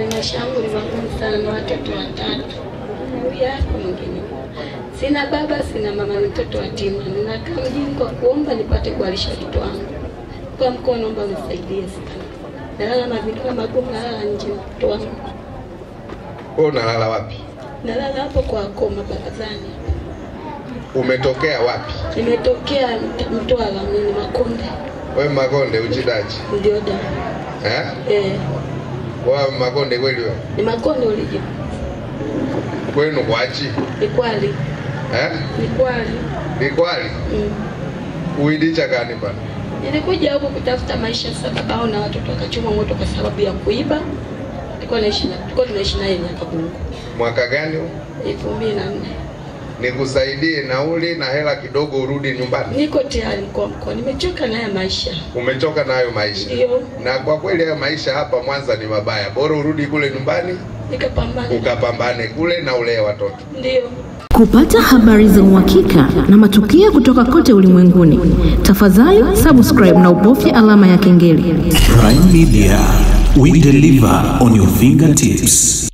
Maisha yangu ni magumu sana na watoto watatu. Huyu hapa mwingine. Sina baba, sina mama, ni mtoto yatima. Ninakaa mjini kwa kuomba nipate kuwalisha watoto wangu. Kwa mkono naomba unisaidie sana. Nalala mazingira magumu, nalala nje na watoto wangu. Wewe unalala wapi? Nalala hapo kwa Koma Barazani. Umetokea wapi? Nimetokea Mtwara, mimi Makonde. Wewe Makonde ujidaji? Ndio da. Wewe Makonde kweli wewe? Ni Makonde ulije. Kwenu kwachi? Ni Kwali. Ni Kwali. Ni Kwali? Uidicha gani bana? Nilikuja huko kutafuta maisha sababu au na watoto wakachoma moto kwa sababu ya kuiba. Tulikuwa tunaishi naye Nyakabungu. Mwaka gani huo? 2004. Nikusaidie nauli na hela kidogo urudi nyumbani. Niko tayari mko. Nimechoka na haya maisha. Umechoka na hayo maisha? Ndio. Na kwa kweli hayo maisha hapa Mwanza ni mabaya. Bora urudi kule nyumbani. Nikapambane. Ukapambane kule na ulee watoto. Ndio. Kupata habari za uhakika na matukio kutoka kote ulimwenguni, tafadhali subscribe na ubofye alama ya kengele. Prime Media, we deliver on your fingertips.